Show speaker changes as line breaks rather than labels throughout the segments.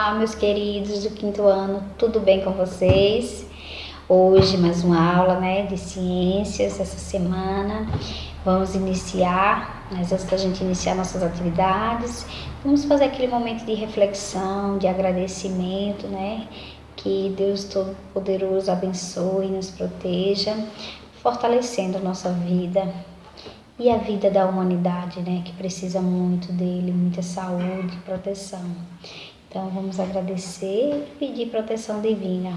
Olá, meus queridos do quinto ano, tudo bem com vocês? Hoje mais uma aula, de ciências essa semana. Vamos iniciar, mas antes da gente iniciar nossas atividades, vamos fazer aquele momento de reflexão, de agradecimento, Que Deus Todo-Poderoso abençoe e nos proteja, fortalecendo a nossa vida e a vida da humanidade, que precisa muito dele, muita saúde e proteção. Então vamos agradecer e pedir proteção divina.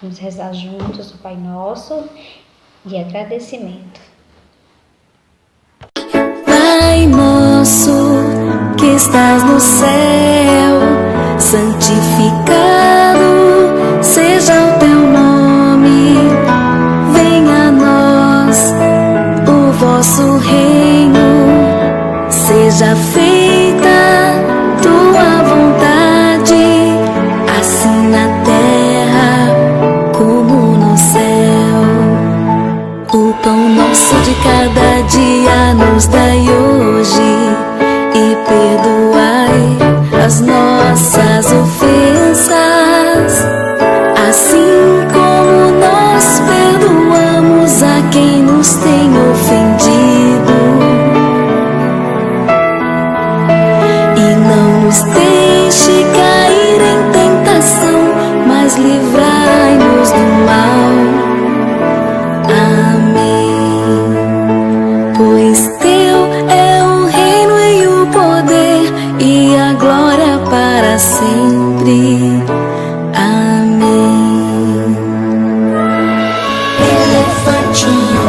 Vamos rezar juntos o Pai Nosso de agradecimento.
Pai nosso que estás no céu, santificado seja o teu nome. Venha a nós o vosso reino, seja feita tua vontade, assim na terra como no céu. O pão nosso de cada dia nos dai hoje, e perdoai as nossas ofensas, assim como nós perdoamos a quem nos tem ofendido. E não nos deixe cair em tentação, mas livrai-nos do mal. Amém. Pois teu é o reino e o poder e a glória para sempre. Amém.
Elefantinho,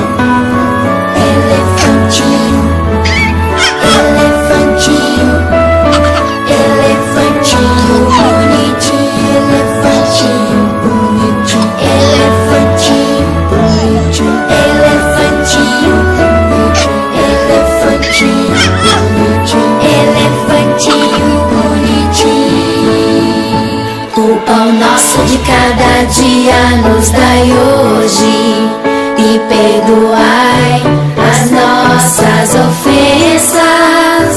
elefantinho, elefantinho, elefantinho bonitinho, elefantinho bonitinho, elefantinho bonitinho, elefantinho bonitinho, elefantinho bonitinho. O pão nosso de cada dia nos dai hoje, e perdoai as nossas ofensas,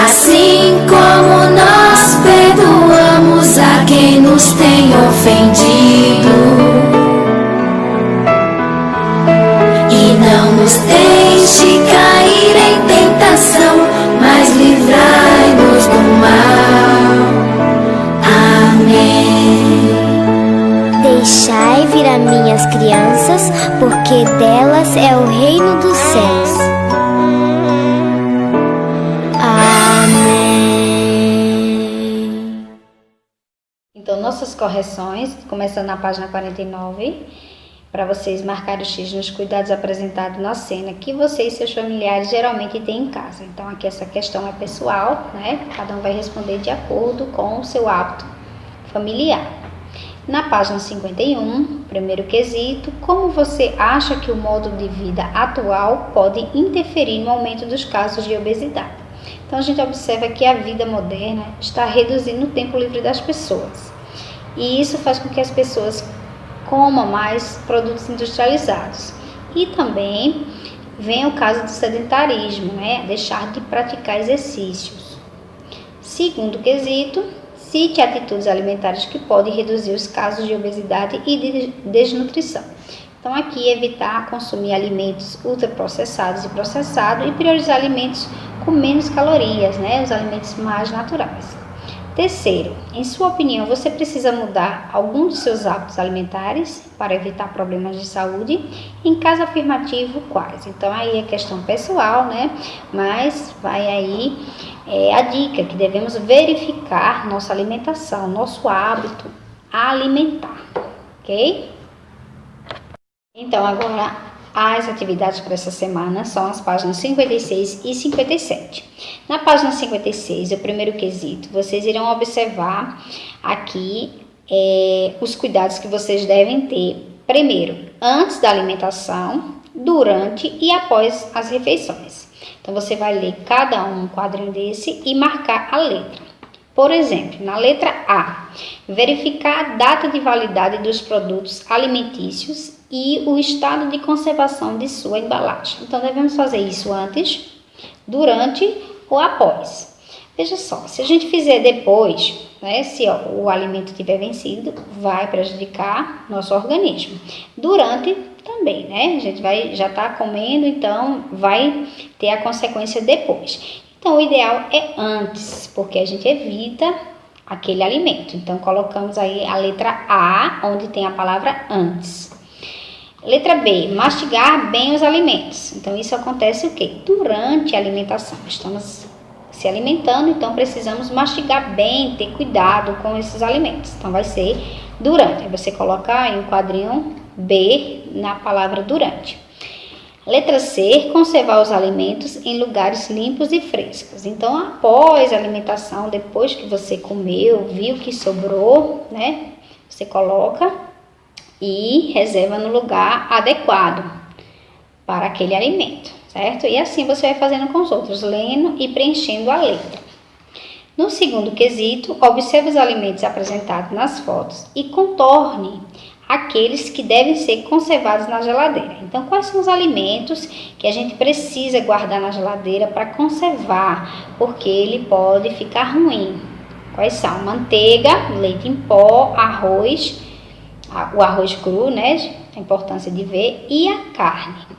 assim como nós perdoamos a quem nos tem ofendido. E não nos deixe cair em tentação, mas livrai-nos do mal. Amém.
Deixai vir a minhas crianças, porque delas é o reino dos céus. Amém.
Então, nossas correções, começando na página 49, para vocês marcarem o X nos cuidados apresentados na cena que você e seus familiares geralmente têm em casa. Então, aqui essa questão é pessoal, Cada um vai responder de acordo com o seu hábito familiar. Na página 51, primeiro quesito, como você acha que o modo de vida atual pode interferir no aumento dos casos de obesidade? Então, a gente observa que a vida moderna está reduzindo o tempo livre das pessoas. E isso faz com que as pessoas comam mais produtos industrializados. E também vem o caso do sedentarismo, deixar de praticar exercícios. Segundo quesito, cite atitudes alimentares que podem reduzir os casos de obesidade e de desnutrição. Então, aqui evitar consumir alimentos ultraprocessados e processados e priorizar alimentos com menos calorias, os alimentos mais naturais. Terceiro, em sua opinião, você precisa mudar algum dos seus hábitos alimentares para evitar problemas de saúde? Em caso afirmativo, quais? Então, aí é questão pessoal, Mas vai aí a dica que devemos verificar nossa alimentação, nosso hábito alimentar, ok? Então, agora as atividades para essa semana são as páginas 56 e 57. Na página 56, o primeiro quesito, vocês irão observar aqui os cuidados que vocês devem ter, primeiro, antes da alimentação, durante e após as refeições. Então, você vai ler cada um quadrinho desse e marcar a letra. Por exemplo, na letra A, verificar a data de validade dos produtos alimentícios e o estado de conservação de sua embalagem. Então, devemos fazer isso antes, durante ou após. Veja só, se a gente fizer depois, né, se o alimento tiver vencido, vai prejudicar nosso organismo. Durante também, né? A gente já está comendo, então vai ter a consequência depois. Então, o ideal é antes, porque a gente evita aquele alimento. Então, colocamos aí a letra A, onde tem a palavra antes. Letra B, mastigar bem os alimentos. Então, isso acontece o quê? Durante a alimentação. Estamos se alimentando, então precisamos mastigar bem, ter cuidado com esses alimentos. Então, vai ser durante. Aí você coloca em um quadrinho B na palavra durante. Letra C, conservar os alimentos em lugares limpos e frescos. Então, após a alimentação, depois que você comeu, viu que sobrou, né? Você coloca e reserva no lugar adequado para aquele alimento, certo? E assim você vai fazendo com os outros, lendo e preenchendo a letra. No segundo quesito, observe os alimentos apresentados nas fotos e contorne aqueles que devem ser conservados na geladeira. Então, quais são os alimentos que a gente precisa guardar na geladeira para conservar, porque ele pode ficar ruim? Quais são? Manteiga, leite em pó, arroz, o arroz cru, né? A importância de ver, e a carne.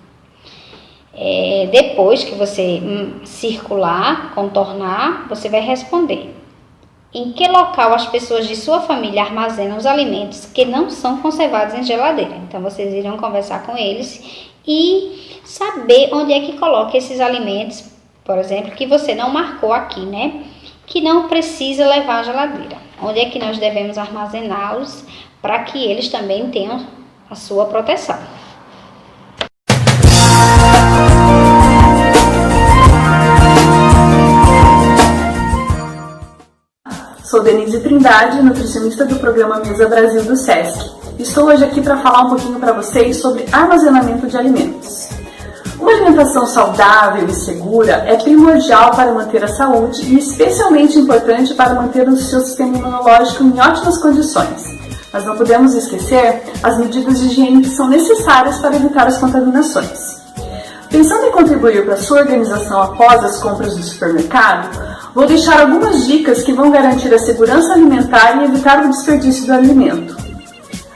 Depois que você circular, contornar, você vai responder: em que local as pessoas de sua família armazenam os alimentos que não são conservados em geladeira? Então, vocês irão conversar com eles e saber onde é que coloca esses alimentos, por exemplo, que você não marcou aqui, né? Que não precisa levar à geladeira. Onde é que nós devemos armazená-los para que eles também tenham a sua proteção.
Sou Denise Trindade, nutricionista do programa Mesa Brasil do SESC. Estou hoje aqui para falar um pouquinho para vocês sobre armazenamento de alimentos. Uma alimentação saudável e segura é primordial para manter a saúde e especialmente importante para manter o seu sistema imunológico em ótimas condições. Mas não podemos esquecer as medidas de higiene que são necessárias para evitar as contaminações. Pensando em contribuir para a sua organização após as compras do supermercado, vou deixar algumas dicas que vão garantir a segurança alimentar e evitar o desperdício do alimento.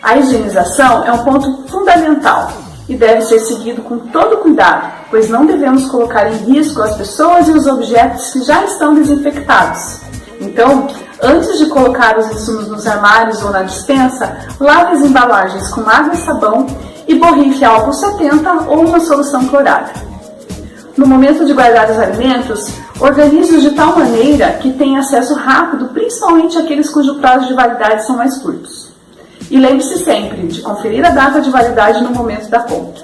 A higienização é um ponto fundamental e deve ser seguido com todo cuidado, pois não devemos colocar em risco as pessoas e os objetos que já estão desinfectados. Então, antes de colocar os insumos nos armários ou na despensa, lave as embalagens com água e sabão e borrife álcool 70 ou uma solução clorada. No momento de guardar os alimentos, organize-os de tal maneira que tenha acesso rápido, principalmente aqueles cujo prazo de validade são mais curtos. E lembre-se sempre de conferir a data de validade no momento da compra.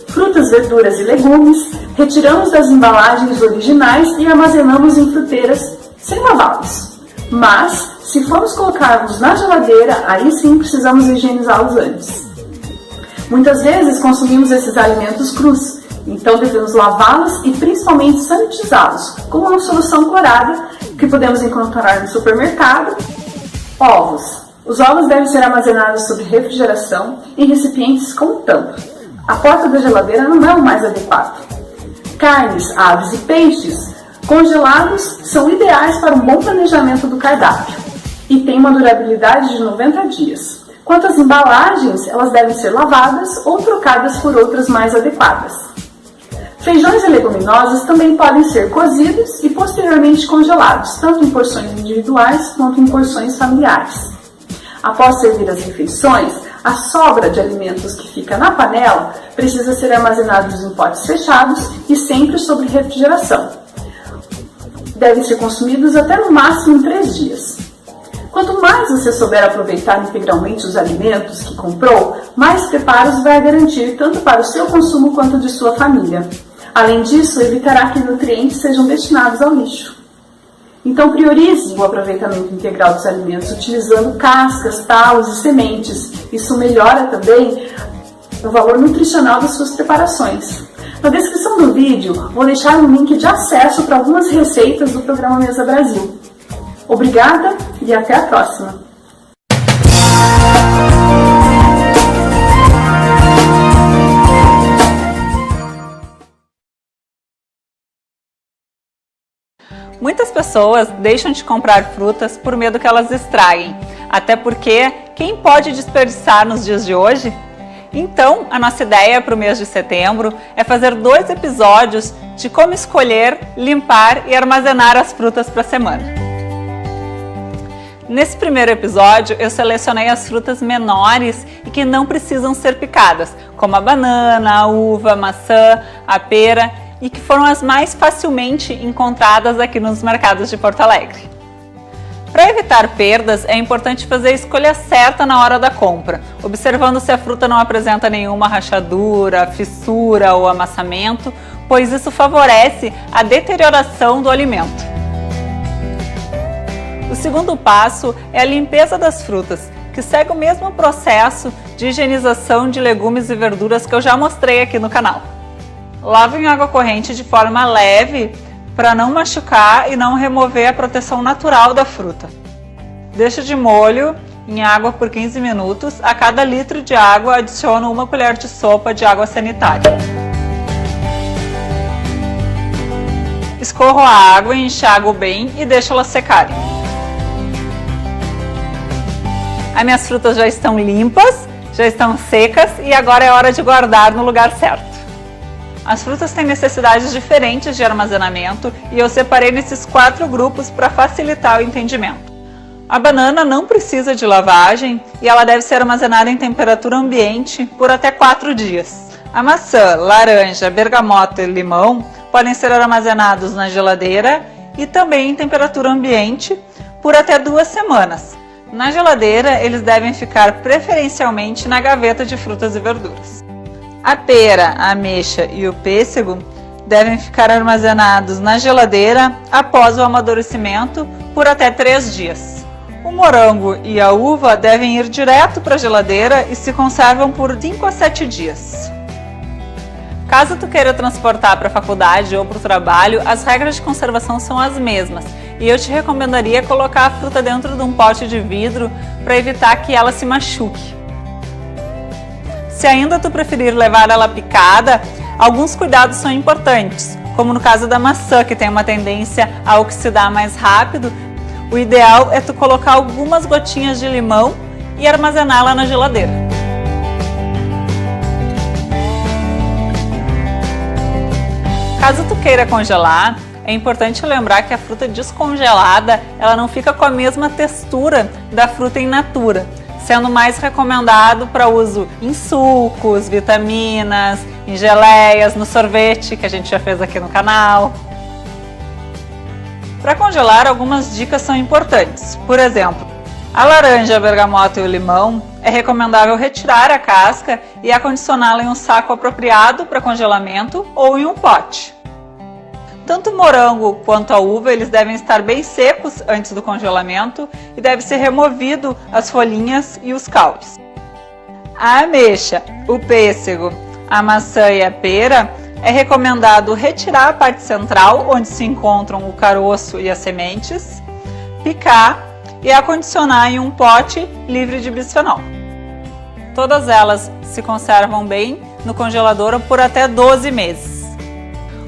Frutas, verduras e legumes, retiramos das embalagens originais e armazenamos em fruteiras sem lavá-los. Mas, se formos colocá-los na geladeira, aí sim precisamos higienizá-los antes. Muitas vezes consumimos esses alimentos crus, então devemos lavá-los e principalmente sanitizá-los, com uma solução clorada que podemos encontrar no supermercado. Ovos. Os ovos devem ser armazenados sob refrigeração em recipientes com tampa. A porta da geladeira não é o mais adequado. Carnes, aves e peixes congelados são ideais para um bom planejamento do cardápio e têm uma durabilidade de 90 dias. Quanto às embalagens, elas devem ser lavadas ou trocadas por outras mais adequadas. Feijões e leguminosas também podem ser cozidos e posteriormente congelados, tanto em porções individuais quanto em porções familiares. Após servir as refeições, a sobra de alimentos que fica na panela precisa ser armazenados em potes fechados e sempre sob refrigeração. Devem ser consumidos até no máximo em 3 dias. Quanto mais você souber aproveitar integralmente os alimentos que comprou, mais preparos vai garantir tanto para o seu consumo quanto de sua família. Além disso, evitará que nutrientes sejam destinados ao lixo. Então priorize o aproveitamento integral dos alimentos, utilizando cascas, talos e sementes. Isso melhora também o valor nutricional das suas preparações. Na descrição do vídeo, vou deixar um link de acesso para algumas receitas do programa Mesa Brasil. Obrigada e até a próxima!
Muitas pessoas deixam de comprar frutas por medo que elas estraguem, até porque quem pode desperdiçar nos dias de hoje? Então, a nossa ideia para o mês de setembro é fazer 2 episódios de como escolher, limpar e armazenar as frutas para a semana. Nesse primeiro episódio, eu selecionei as frutas menores e que não precisam ser picadas, como a banana, a uva, a maçã, a pera, e que foram as mais facilmente encontradas aqui nos mercados de Porto Alegre. Para evitar perdas, é importante fazer a escolha certa na hora da compra, observando se a fruta não apresenta nenhuma rachadura, fissura ou amassamento, pois isso favorece a deterioração do alimento. O segundo passo é a limpeza das frutas, que segue o mesmo processo de higienização de legumes e verduras que eu já mostrei aqui no canal. Lave em água corrente de forma leve para não machucar e não remover a proteção natural da fruta. Deixe de molho em água por 15 minutos. A cada litro de água, adiciono 1 colher de sopa de água sanitária. Escorro a água e enxago bem e deixo elas secarem. As minhas frutas já estão limpas, já estão secas e agora é hora de guardar no lugar certo. As frutas têm necessidades diferentes de armazenamento e eu separei nesses 4 grupos para facilitar o entendimento. A banana não precisa de lavagem e ela deve ser armazenada em temperatura ambiente por até 4 dias. A maçã, laranja, bergamota e limão podem ser armazenados na geladeira e também em temperatura ambiente por até 2 semanas. Na geladeira, eles devem ficar preferencialmente na gaveta de frutas e verduras. A pera, a ameixa e o pêssego devem ficar armazenados na geladeira após o amadurecimento por até 3 dias. O morango e a uva devem ir direto para a geladeira e se conservam por 5 a 7 dias. Caso tu queira transportar para a faculdade ou para o trabalho, as regras de conservação são as mesmas e eu te recomendaria colocar a fruta dentro de um pote de vidro para evitar que ela se machuque. Se ainda tu preferir levar ela picada, alguns cuidados são importantes, como no caso da maçã, que tem uma tendência a oxidar mais rápido. O ideal é tu colocar algumas gotinhas de limão e armazená-la na geladeira. Caso tu queira congelar, é importante lembrar que a fruta descongelada ela não fica com a mesma textura da fruta in natura, sendo mais recomendado para uso em sucos, vitaminas, em geleias, no sorvete, que a gente já fez aqui no canal. Para congelar, algumas dicas são importantes. Por exemplo, a laranja, a bergamota e o limão é recomendável retirar a casca e acondicioná-la em um saco apropriado para congelamento ou em um pote. Tanto o morango quanto a uva, eles devem estar bem secos antes do congelamento e deve ser removido as folhinhas e os caules. A ameixa, o pêssego, a maçã e a pera é recomendado retirar a parte central, onde se encontram o caroço e as sementes, picar e acondicionar em um pote livre de bisfenol. Todas elas se conservam bem no congelador por até 12 meses.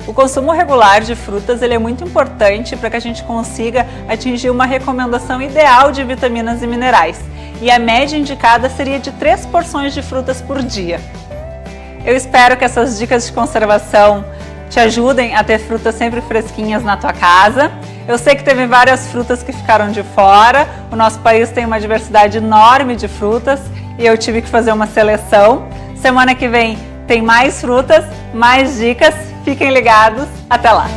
O consumo regular de frutas ele é muito importante para que a gente consiga atingir uma recomendação ideal de vitaminas e minerais. E a média indicada seria de 3 porções de frutas por dia. Eu espero que essas dicas de conservação te ajudem a ter frutas sempre fresquinhas na tua casa. Eu sei que teve várias frutas que ficaram de fora. O nosso país tem uma diversidade enorme de frutas e eu tive que fazer uma seleção. Semana que vem tem mais frutas, mais dicas. Fiquem ligados, até lá!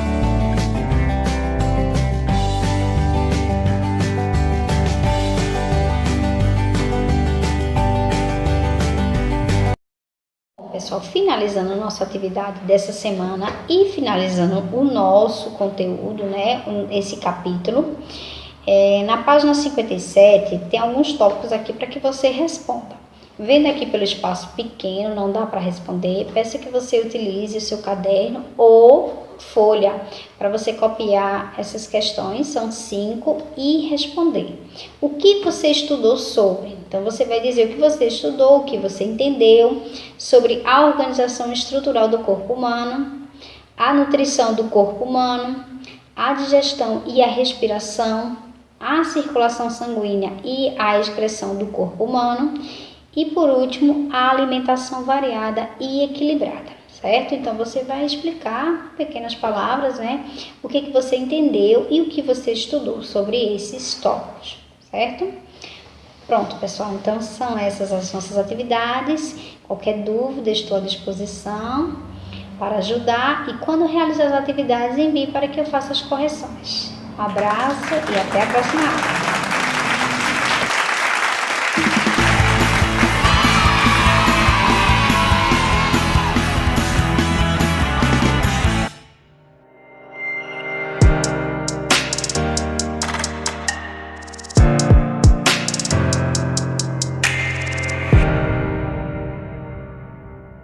Pessoal, finalizando a nossa atividade dessa semana e finalizando o nosso conteúdo, né, esse capítulo, na página 57 tem alguns tópicos aqui para que você responda. Vendo aqui pelo espaço pequeno, não dá para responder, peço que você utilize o seu caderno ou folha para você copiar essas questões, são 5, e responder. O que você estudou sobre? Então, você vai dizer o que você estudou, o que você entendeu sobre a organização estrutural do corpo humano, a nutrição do corpo humano, a digestão e a respiração, a circulação sanguínea e a excreção do corpo humano e, por último, a alimentação variada e equilibrada, certo? Então, você vai explicar, pequenas palavras, né, o que você entendeu e o que você estudou sobre esses tópicos, certo? Pronto, pessoal, então são essas as nossas atividades. Qualquer dúvida, estou à disposição para ajudar e quando realizar as atividades, envie para que eu faça as correções. Um abraço e até a próxima aula.